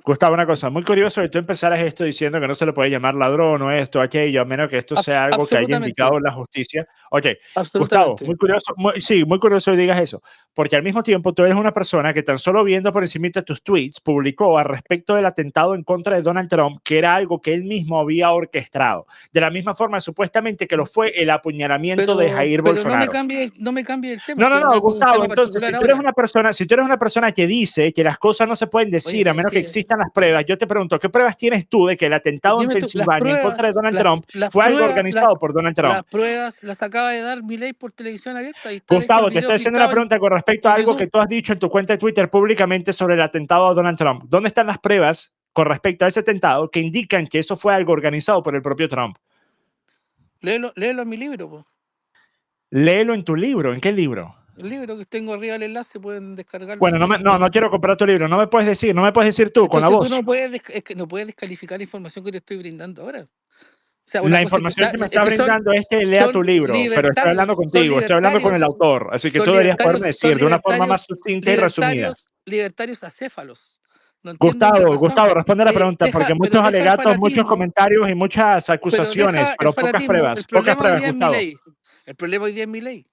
Gustavo, una cosa, muy curioso que tú empezaras esto diciendo que no se le puede llamar ladrón o esto, aquello, a menos que esto sea algo que haya indicado la justicia. Ok, Gustavo, muy curioso, sí, muy curioso que digas eso, porque al mismo tiempo tú eres una persona que tan solo viendo por encima de tus tweets publicó al respecto del atentado en contra de Donald Trump, que era algo que él mismo había orquestado. De la misma forma, supuestamente que lo fue el apuñalamiento de Jair Bolsonaro. No me cambie el tema. No, Gustavo, entonces, si tú eres una persona que dice que las cosas no se pueden decir a menos que existan las pruebas, yo te pregunto, ¿qué pruebas tienes tú de que el atentado en Pensilvania en contra de Donald Trump fue algo organizado por Donald Trump? Las pruebas las acaba de dar Milei por televisión abierta. Gustavo, te estoy haciendo una pregunta con respecto a algo que tú has dicho en tu cuenta de Twitter públicamente sobre el atentado a Donald Trump. ¿Dónde están las pruebas con respecto a ese atentado que indican que eso fue algo organizado por el propio Trump? Léelo en mi libro, pues. Léelo en tu libro. ¿En qué libro? El libro que tengo arriba del enlace, pueden descargarlo. Bueno, no quiero comprar tu libro. No me puedes decir tú. Entonces, con la voz. Tú no puedes descalificar la información que te estoy brindando ahora. O sea, la información que me está brindando es que lea tu libro, pero estoy hablando contigo, estoy hablando con el autor, así que tú deberías poderme decir de una forma más sucinta y resumida. Libertarios acéfalos. No Gustavo, responde la pregunta, porque muchos alegatos, muchos comentarios y muchas acusaciones, pero pocas pruebas. Pocas pruebas, Gustavo. El problema hoy día es Milei.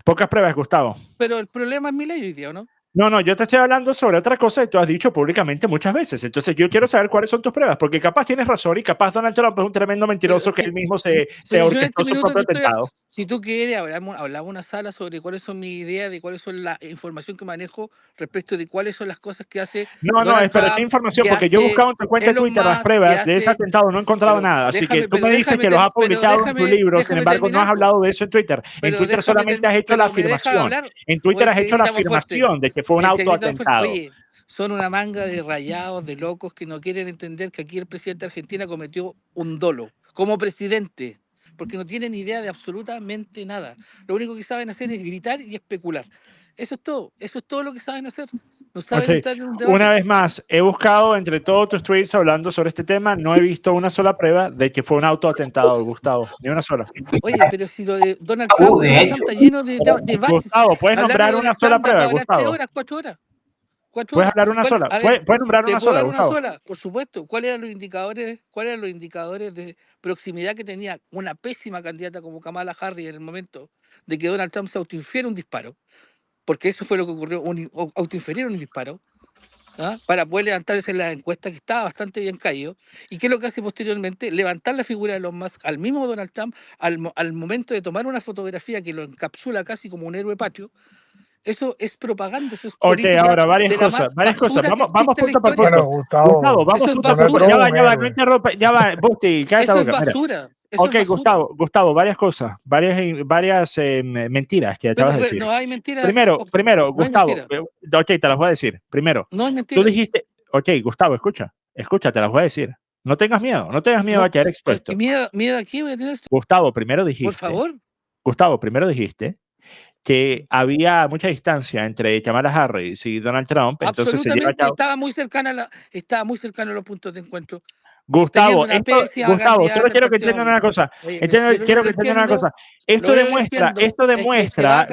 Pocas pruebas, Gustavo. Pero el problema es Milei hoy día, ¿o no? No, yo te estoy hablando sobre otra cosa que tú has dicho públicamente muchas veces. Entonces yo quiero saber cuáles son tus pruebas, porque capaz tienes razón y capaz Donald Trump es un tremendo mentiroso que él mismo se orquestó su propio atentado. Si tú quieres, hablamos una sala sobre cuáles son mis ideas, de cuáles son la información que manejo respecto de cuáles son las cosas que hace. No, espera, ¿qué información? Porque yo he buscado en tu cuenta de Twitter las pruebas de ese atentado, no he encontrado nada. Así que tú me dices que los has publicado en tu libro, sin embargo no has hablado de eso en Twitter. En Twitter solamente has hecho la afirmación. En Twitter has hecho la afirmación de que fue un autoatentado. Oye, son una manga de rayados, de locos que no quieren entender que aquí el presidente de Argentina cometió un dolo como presidente, porque no tienen idea de absolutamente nada. Lo único que saben hacer es gritar y especular. Eso es todo lo que saben hacer. No saben entrar en un debate. Una vez más, he buscado entre todos tus tweets hablando sobre este tema, no he visto una sola prueba de que fue un autoatentado, Gustavo, ni una sola. Oye, pero si lo de Donald Trump está lleno de Gustavo, ¿puedes nombrar una sola prueba, Gustavo? 4 horas. ¿Puedes hablar una sola? ¿Puedes nombrar una sola, Gustavo? Por supuesto. ¿Cuáles eran los indicadores de proximidad que tenía una pésima candidata como Kamala Harris en el momento de que Donald Trump se autoinfiera un disparo? Porque eso fue lo que ocurrió, autoinferieron un disparo, ¿ah? Para poder levantarse en la encuesta, que estaba bastante bien caído. ¿Y qué es lo que hace posteriormente? Levantar la figura de Elon Musk al mismo Donald Trump al momento de tomar una fotografía que lo encapsula casi como un héroe patrio. Eso es propaganda, eso es política. Ahora, varias cosas. Vamos punto por punto. Gustavo, vamos punto por punto. Ya va, no interrumpa, ya va, Busti, cállate la boca. Eso es basura. Ok, Gustavo, varias cosas, varias mentiras que acabas de decir. No hay mentiras. Primero, Gustavo, ok, te las voy a decir. Primero, no hay mentiras. Tú dijiste, ok, Gustavo, escucha, te las voy a decir. No tengas miedo a quedar expuesto. ¿Miedo aquí voy a tener esto? Gustavo, primero dijiste. Por favor. Gustavo, primero dijiste que había mucha distancia entre Kamala Harris y Donald Trump, entonces se lleva a cabo. Estaba muy cercano a los puntos de encuentro. Gustavo, solo quiero que entiendan una cosa. Quiero que entiendan una cosa. Esto demuestra,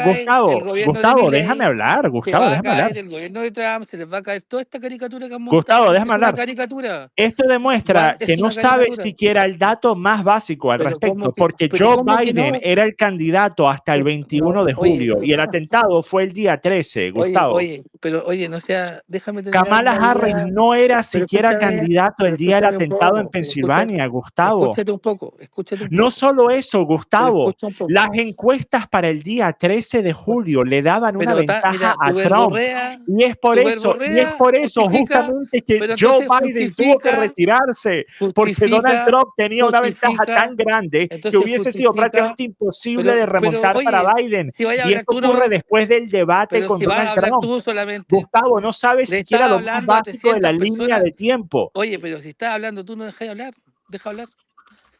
Gustavo, déjame hablar, el gobierno de Trump, se les va a caer toda esta caricatura que han montado. Gustavo, déjame hablar. Caricatura. Esto demuestra que no sabes siquiera el dato más básico al respecto, porque Joe Biden era el candidato hasta el 21 de julio y el atentado fue el día 13, Gustavo. Oye, no sea, déjame terminar. Kamala Harris no era siquiera candidato el día del atentado en Pensilvania, Gustavo. Escúchate un poco. No solo eso, Gustavo. Las encuestas para el día 13 de julio le daban una ventaja a Trump. Y es por eso justamente que Joe Biden tuvo que retirarse, porque Donald Trump tenía una ventaja tan grande que hubiese sido prácticamente imposible de remontar para Biden. Y esto ocurre después del debate con Donald Trump. Gustavo, no sabes siquiera lo más básico de la línea de tiempo. Oye, pero si estás hablando tú, no dejas de hablar. Deja hablar.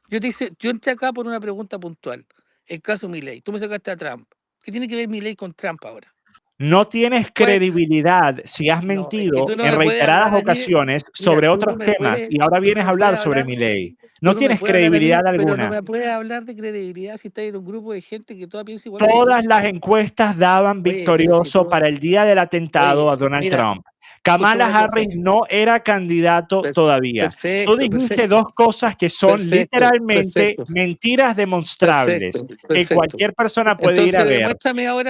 Yo entré acá por una pregunta puntual. El caso Milei. Tú me sacaste a Trump. ¿Qué tiene que ver Milei con Trump ahora? No tienes credibilidad si has mentido en reiteradas ocasiones sobre otros temas y ahora vienes a hablar sobre Milei. No tienes credibilidad alguna. Pero no me puedes hablar de credibilidad si estás en un grupo de gente que toda piensa igual. Todas las encuestas daban victorioso para el día del atentado a Donald Trump. Kamala Harris no era candidato todavía. Tú dijiste dos cosas que son literalmente mentiras demostrables, que cualquier persona puede ir a ver.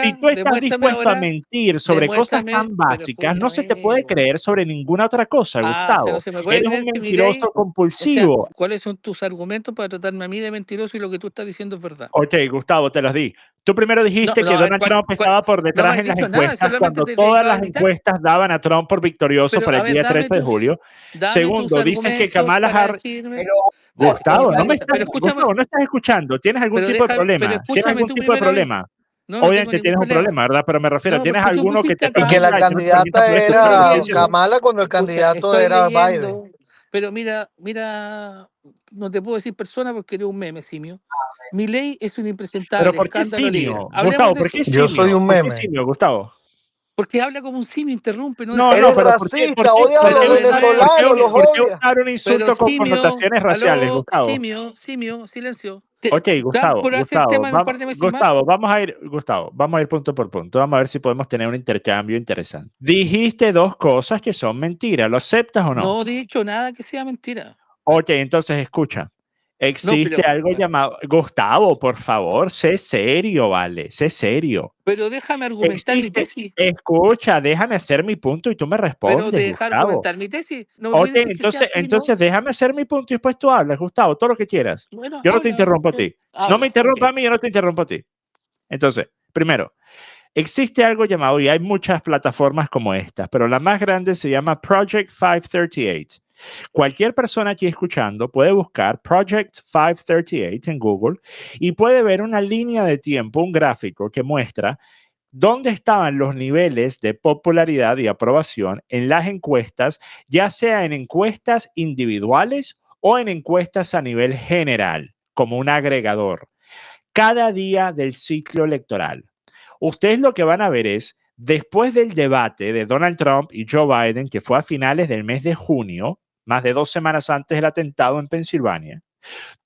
Si tú estás dispuesto a mentir sobre cosas tan básicas, no se te puede creer sobre ninguna otra cosa, Gustavo. Eres un mentiroso compulsivo. O sea, ¿cuáles son tus argumentos para tratarme a mí de mentiroso y lo que tú estás diciendo es verdad? Ok, Gustavo, te los di. Tú primero dijiste que Donald Trump estaba por detrás en las encuestas cuando todas las encuestas daban a Trump por victorioso para el día 13 de julio. Segundo, dices que Kamala Harris... Gustavo, no estás escuchando. ¿Tienes algún tipo de problema? ¿Tienes algún tipo de problema? Obviamente tienes un problema, ¿verdad? Pero me refiero, ¿tienes alguno que te permita? Y que la candidata era Kamala cuando el candidato era Biden. Pero mira, no te puedo decir persona porque eres un meme, simio. Milei es un impresentable. ¿Pero por qué simio? Gustavo, ¿por qué simio? Yo soy un meme. ¿Por qué simio, Gustavo? Porque habla como un simio, interrumpe. No, pero racista, odia a los venezolanos, los odia. ¿Por qué usar un insulto con connotaciones raciales, Gustavo? Simio, silencio. Ok, Gustavo, vamos a ir punto por punto. Vamos a ver si podemos tener un intercambio interesante. Dijiste dos cosas que son mentiras. ¿Lo aceptas o no? No he dicho nada que sea mentira. Ok, entonces escucha. Existe algo llamado... Gustavo, por favor, sé serio, ¿vale? Sé serio. Pero déjame argumentar mi tesis. Escucha, déjame hacer mi punto y tú me respondes, pero dejar argumentar mi tesis. No entonces déjame hacer mi punto y después tú hablas, Gustavo, todo lo que quieras. Bueno, yo no te interrumpo a ti. No me interrumpa a mí, yo no te interrumpo a ti. Entonces, primero, existe algo llamado, y hay muchas plataformas como estas, pero la más grande se llama Project 538. Cualquier persona aquí escuchando puede buscar Project 538 en Google y puede ver una línea de tiempo, un gráfico que muestra dónde estaban los niveles de popularidad y aprobación en las encuestas, ya sea en encuestas individuales o en encuestas a nivel general, como un agregador, cada día del ciclo electoral. Ustedes lo que van a ver es, después del debate de Donald Trump y Joe Biden, que fue a finales del mes de junio, más de 2 semanas antes del atentado en Pensilvania,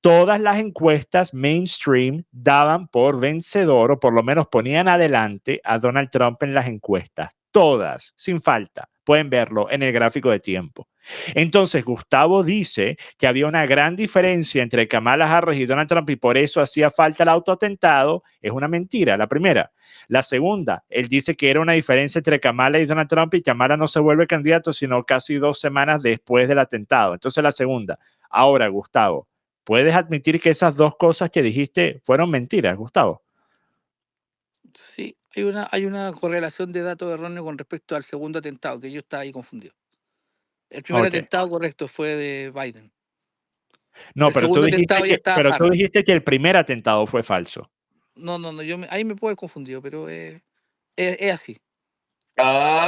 todas las encuestas mainstream daban por vencedor o por lo menos ponían adelante a Donald Trump en las encuestas. Todas, sin falta. Pueden verlo en el gráfico de tiempo. Entonces, Gustavo dice que había una gran diferencia entre Kamala Harris y Donald Trump y por eso hacía falta el autoatentado. Es una mentira, la primera. La segunda, él dice que era una diferencia entre Kamala y Donald Trump y Kamala no se vuelve candidato sino casi 2 semanas después del atentado. Entonces, la segunda. Ahora, Gustavo, ¿puedes admitir que esas dos cosas que dijiste fueron mentiras, Gustavo? Sí, hay una correlación de datos erróneos con respecto al segundo atentado, que yo estaba ahí confundido. El primer atentado correcto fue de Biden. No, pero tú dijiste que el primer atentado fue falso. No, ahí me puedo haber confundido, pero es así.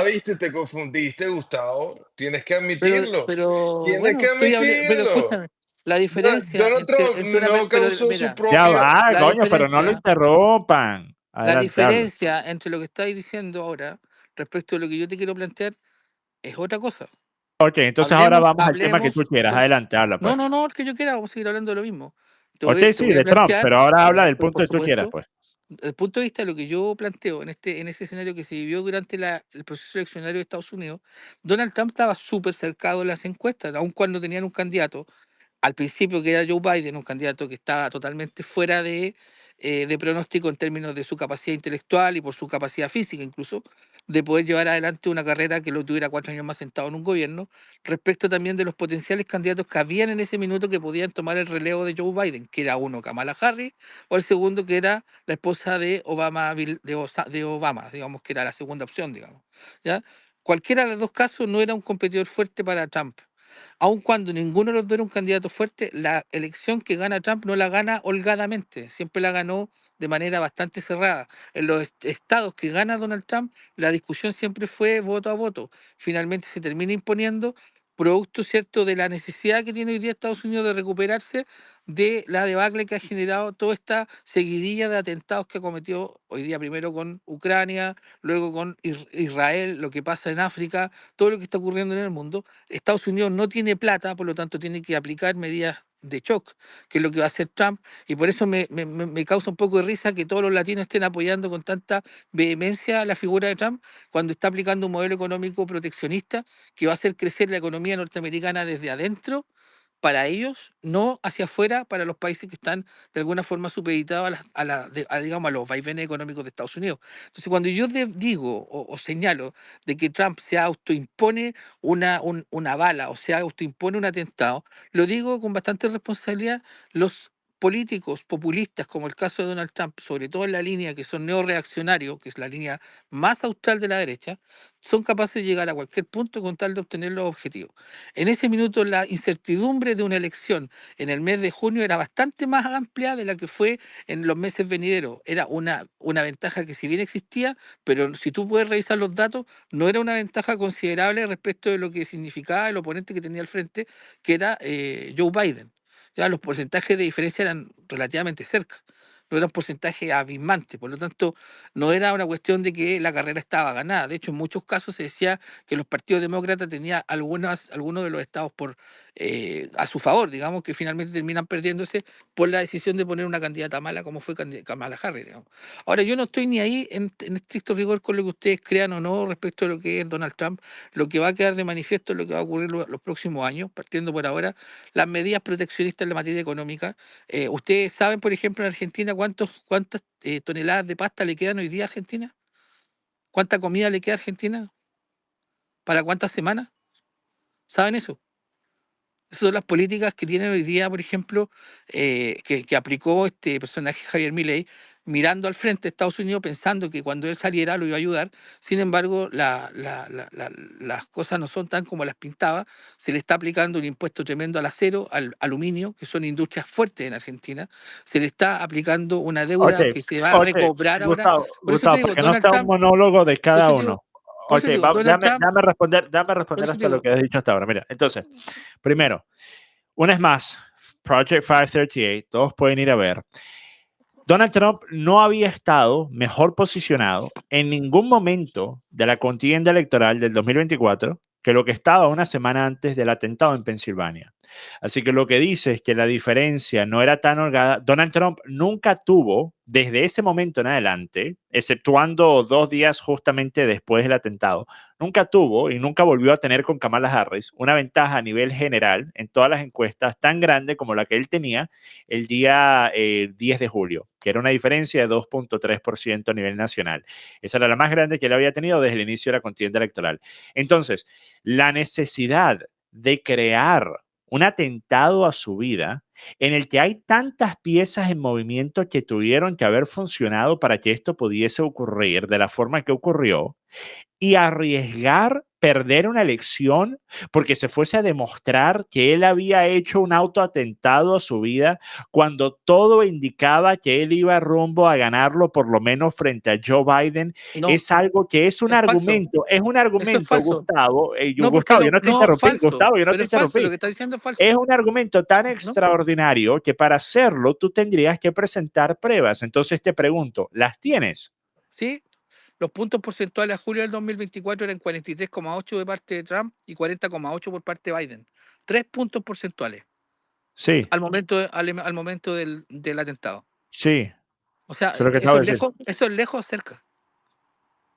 Viste, te confundiste, Gustavo. Tienes que admitirlo. Tienes que admitirlo. Pero escúchame, la diferencia Donald Trump no causó su propio... Ya va, coño, pero no lo interrumpan. La diferencia entre lo que estáis diciendo ahora respecto a lo que yo te quiero plantear es otra cosa. Ok, entonces ahora vamos al tema que tú quieras. Adelante, habla pues. No, el que yo quiera, vamos a seguir hablando de lo mismo. Sí, de Trump, pero ahora habla del punto que tú quieras, pues. Desde el punto de vista de lo que yo planteo en ese escenario que se vivió durante el proceso eleccionario de Estados Unidos, Donald Trump estaba súper cercado en las encuestas, aun cuando tenían un candidato, al principio que era Joe Biden, un candidato que estaba totalmente fuera de pronóstico en términos de su capacidad intelectual y por su capacidad física incluso, de poder llevar adelante una carrera que lo tuviera 4 años más sentado en un gobierno, respecto también de los potenciales candidatos que habían en ese minuto que podían tomar el relevo de Joe Biden, que era uno Kamala Harris, o el segundo que era la esposa de Obama, digamos que era la segunda opción, digamos. ¿Ya? Cualquiera de los dos casos no era un competidor fuerte para Trump. Aun cuando ninguno de los dos era un candidato fuerte, la elección que gana Trump no la gana holgadamente, siempre la ganó de manera bastante cerrada. En los estados que gana Donald Trump, la discusión siempre fue voto a voto. Finalmente se termina imponiendo, producto cierto de la necesidad que tiene hoy día Estados Unidos de recuperarse de la debacle que ha generado toda esta seguidilla de atentados que ha cometido hoy día, primero con Ucrania, luego con Israel, lo que pasa en África, todo lo que está ocurriendo en el mundo. Estados Unidos no tiene plata, por lo tanto tiene que aplicar medidas de shock, que es lo que va a hacer Trump, y por eso me causa un poco de risa que todos los latinos estén apoyando con tanta vehemencia la figura de Trump cuando está aplicando un modelo económico proteccionista que va a hacer crecer la economía norteamericana desde adentro para ellos, no hacia afuera para los países que están de alguna forma supeditados digamos, a los vaivenes económicos de Estados Unidos. Entonces, cuando yo digo o señalo de que Trump se autoimpone una bala o se autoimpone un atentado, lo digo con bastante responsabilidad. Los políticos populistas, como el caso de Donald Trump, sobre todo en la línea que son neoreaccionarios, que es la línea más austral de la derecha, son capaces de llegar a cualquier punto con tal de obtener los objetivos. En ese minuto la incertidumbre de una elección en el mes de junio era bastante más amplia de la que fue en los meses venideros. Era una ventaja que si bien existía, pero si tú puedes revisar los datos, no era una ventaja considerable respecto de lo que significaba el oponente que tenía al frente, que era Joe Biden. Ya los porcentajes de diferencia eran relativamente cerca. No era un porcentaje abismante, por lo tanto, no era una cuestión de que la carrera estaba ganada. De hecho, en muchos casos se decía que los partidos demócratas tenían algunos de los estados a su favor, digamos, que finalmente terminan perdiéndose por la decisión de poner una candidata mala como fue Kamala Harris, digamos. Ahora, yo no estoy ni ahí en estricto rigor con lo que ustedes crean o no respecto a lo que es Donald Trump. Lo que va a quedar de manifiesto es lo que va a ocurrir los próximos años, partiendo por ahora, las medidas proteccionistas en la materia económica. ¿Ustedes saben, por ejemplo, en Argentina cuántas toneladas de pasta le quedan hoy día a Argentina? ¿Cuánta comida le queda a Argentina? ¿Para cuántas semanas? ¿Saben eso? Esas son las políticas que tienen hoy día, por ejemplo, que aplicó este personaje Javier Milei, mirando al frente de Estados Unidos, pensando que cuando él saliera lo iba a ayudar. Sin embargo, las cosas no son tan como las pintaba. Se le está aplicando un impuesto tremendo al acero, al aluminio, que son industrias fuertes en Argentina. Se le está aplicando una deuda que se va a recobrar ahora. Por eso te digo, porque no está un monólogo de cada uno. Ok, dame responder hasta lo que has dicho hasta ahora. Mira, entonces, primero, una vez más, Project 538, todos pueden ir a ver. Donald Trump no había estado mejor posicionado en ningún momento de la contienda electoral del 2024 que lo que estaba una semana antes del atentado en Pensilvania. Así que lo que dice es que la diferencia no era tan holgada. Donald Trump nunca tuvo, desde ese momento en adelante, exceptuando 2 días justamente después del atentado, nunca tuvo y nunca volvió a tener con Kamala Harris una ventaja a nivel general en todas las encuestas tan grande como la que él tenía el día 10 de julio, que era una diferencia de 2.3% a nivel nacional. Esa era la más grande que él había tenido desde el inicio de la contienda electoral. Entonces, la necesidad de crear un atentado a su vida en el que hay tantas piezas en movimiento que tuvieron que haber funcionado para que esto pudiese ocurrir de la forma que ocurrió y arriesgar perder una elección porque se fuese a demostrar que él había hecho un autoatentado a su vida cuando todo indicaba que él iba rumbo a ganarlo por lo menos frente a Joe Biden. No, es algo que es un argumento, falso. Es un argumento, Gustavo. Gustavo, yo no te interrumpí, Gustavo, yo no te interrumpí. Lo que está diciendo es falso. Es un argumento tan extraordinario que para hacerlo tú tendrías que presentar pruebas. Entonces te pregunto, ¿las tienes? Sí. Los puntos porcentuales a julio del 2024 eran 43,8 de parte de Trump y 40,8 por parte de Biden. 3 puntos porcentuales. Sí. Al momento del atentado. Sí. O sea, eso es lejos o cerca.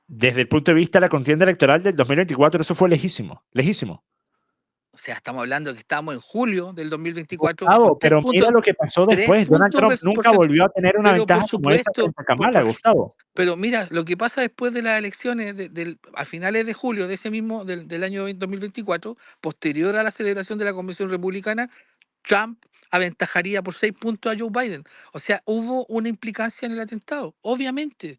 Desde el punto de vista de la contienda electoral del 2024, eso fue lejísimo, lejísimo. O sea, estamos hablando de que estamos en julio del 2024. Gustavo, pero mira lo que pasó después. Donald Trump nunca volvió a tener una ventaja como esa contra Kamala, Gustavo. Pero mira, lo que pasa después de las elecciones a finales de julio de ese mismo del año 2024, posterior a la celebración de la Convención Republicana, Trump aventajaría por 6 puntos a Joe Biden. O sea, hubo una implicancia en el atentado, obviamente.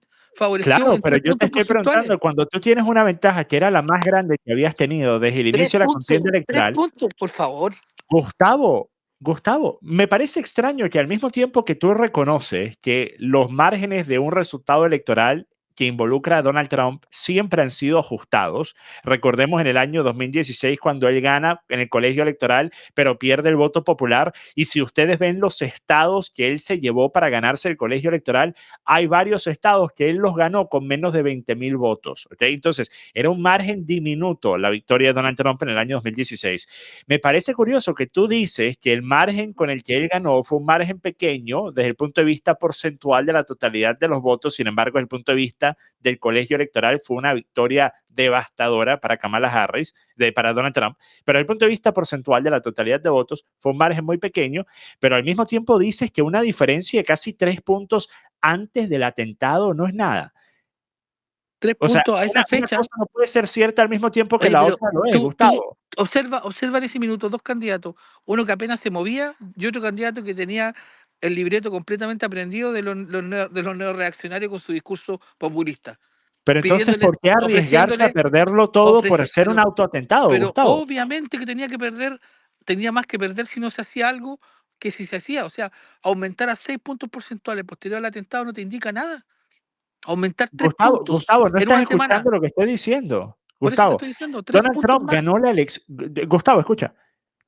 Claro, pero yo te estoy preguntando, cuando tú tienes una ventaja que era la más grande que habías tenido desde el inicio de la contienda electoral. 3 puntos, por favor. Gustavo, me parece extraño que al mismo tiempo que tú reconoces que los márgenes de un resultado electoral que involucra a Donald Trump siempre han sido ajustados. Recordemos en el año 2016 cuando él gana en el colegio electoral, pero pierde el voto popular. Y si ustedes ven los estados que él se llevó para ganarse el colegio electoral, hay varios estados que él los ganó con menos de 20,000 votos. ¿Okay? Entonces, era un margen diminuto la victoria de Donald Trump en el año 2016. Me parece curioso que tú dices que el margen con el que él ganó fue un margen pequeño desde el punto de vista porcentual de la totalidad de los votos. Sin embargo, desde el punto de vista del colegio electoral fue una victoria devastadora para Kamala Harris, para Donald Trump, pero desde el punto de vista porcentual de la totalidad de votos fue un margen muy pequeño, pero al mismo tiempo dices que una diferencia de casi 3 puntos antes del atentado no es nada. 3 puntos a esa fecha. Una cosa no puede ser cierta al mismo tiempo que la otra lo es, Gustavo. Observa en ese minuto 2 candidatos, uno que apenas se movía y otro candidato que tenía el libreto completamente aprendido de los neoreaccionarios con su discurso populista. Pero entonces, ¿por qué arriesgarse a perderlo todo por hacer un autoatentado, Gustavo? Obviamente que tenía más que perder si no se hacía algo que si se hacía. O sea, aumentar a 6 puntos porcentuales posterior al atentado no te indica nada. Aumentar 3 puntos. Gustavo, no estás escuchando lo que estoy diciendo. Gustavo, Donald Trump ganó la elección. Gustavo, escucha.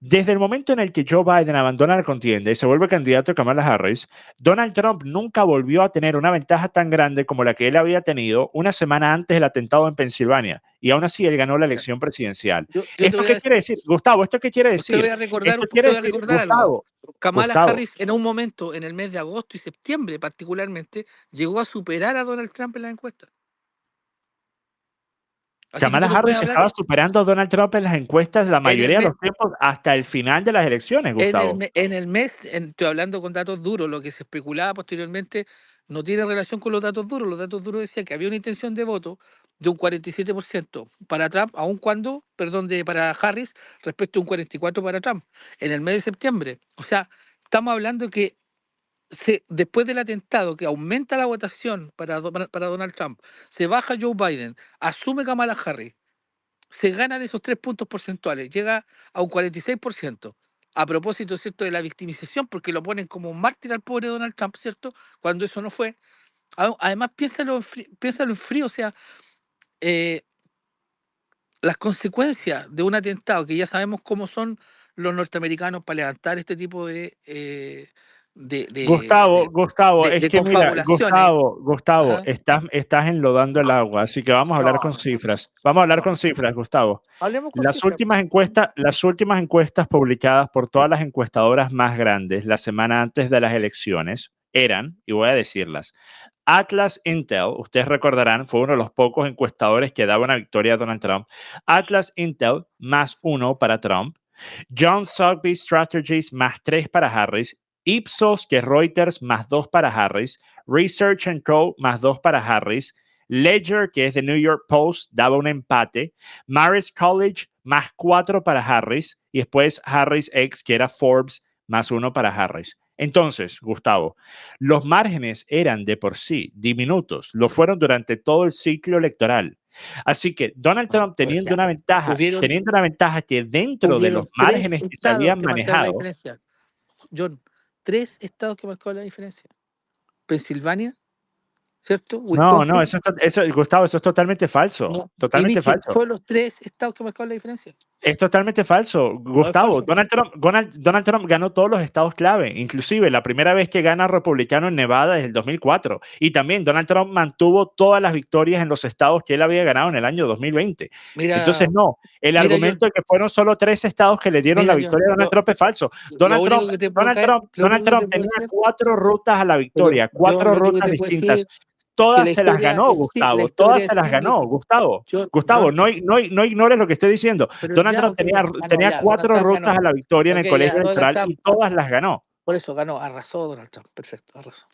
Desde el momento en el que Joe Biden abandona la contienda y se vuelve candidato a Kamala Harris, Donald Trump nunca volvió a tener una ventaja tan grande como la que él había tenido una semana antes del atentado en Pensilvania. Y aún así él ganó la elección presidencial. ¿Esto qué quiere decir? Gustavo, ¿esto qué quiere decir? Te voy a recordar algo. Kamala Harris en un momento, en el mes de agosto y septiembre particularmente, llegó a superar a Donald Trump en las encuestas. Kamala Harris estaba superando a Donald Trump en las encuestas la mayoría de los tiempos hasta el final de las elecciones, Gustavo. En el mes, estoy hablando con datos duros, lo que se especulaba posteriormente no tiene relación con los datos duros. Los datos duros decían que había una intención de voto de un 47% para Trump, para Harris, respecto a un 44% para Trump, en el mes de septiembre. O sea, estamos hablando que después del atentado, que aumenta la votación para Donald Trump, se baja Joe Biden, asume Kamala Harris, se ganan esos 3 puntos porcentuales, llega a un 46%. A propósito, ¿cierto?, de la victimización, porque lo ponen como un mártir al pobre Donald Trump, ¿cierto?, cuando eso no fue. Además, piénsalo en frío, o sea, las consecuencias de un atentado, que ya sabemos cómo son los norteamericanos para levantar este tipo de Gustavo, es que mira, Gustavo, Ajá. estás enlodando el agua, así que vamos a hablar con cifras. Vamos a hablar con cifras, Gustavo. Las últimas encuestas publicadas por todas las encuestadoras más grandes la semana antes de las elecciones eran, y voy a decirlas, Atlas Intel, ustedes recordarán, fue uno de los pocos encuestadores que daba una victoria a Donald Trump. Atlas Intel +1 para Trump. John Sotheby Strategies +3 para Harris. Ipsos, que es Reuters, +2 para Harris. Research & Co, +2 para Harris. Ledger, que es de New York Post, daba un empate. Marist College, +4 para Harris. Y después Harris X, que era Forbes, +1 para Harris. Entonces, Gustavo, los márgenes eran de por sí diminutos. Lo fueron durante todo el ciclo electoral. Así que Donald Trump teniendo una ventaja que dentro de los márgenes que se habían manejado. John, 3 estados que marcaron la diferencia. Pensilvania, ¿cierto? No, Gustavo, eso es totalmente falso. No, totalmente falso. Fueron los 3 estados que marcaron la diferencia. Es totalmente falso, Gustavo. No es falso. Donald Trump ganó todos los estados clave, inclusive la primera vez que gana republicano en Nevada es el 2004. Y también Donald Trump mantuvo todas las victorias en los estados que él había ganado en el año 2020. Entonces, no, el argumento de que fueron solo 3 estados que le dieron la victoria a Donald Trump es falso. Donald Trump tenía 4 rutas a la victoria, 4 rutas distintas. Todas se las ganó, Gustavo. Todas se las ganó, Gustavo. Gustavo, no ignores lo que estoy diciendo. Donald Trump tenía 4 rutas a la victoria en el colegio electoral y todas las ganó. Por eso ganó, arrasó Donald Trump. Perfecto, arrasó.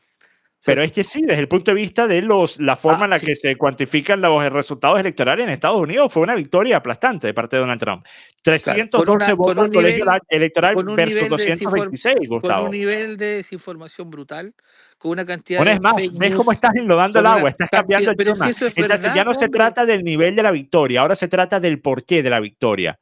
Pero es que sí, desde el punto de vista de la forma en la que se cuantifican los resultados electorales en Estados Unidos, fue una victoria aplastante de parte de Donald Trump. 312 votos en colegio electoral versus 226, Gustavo. Con un nivel de desinformación brutal, con una cantidad de... ¿Ves cómo estás enlodando el agua? Estás cambiando el tema. Entonces ya no se trata del nivel de la victoria, ahora se trata del porqué de la victoria.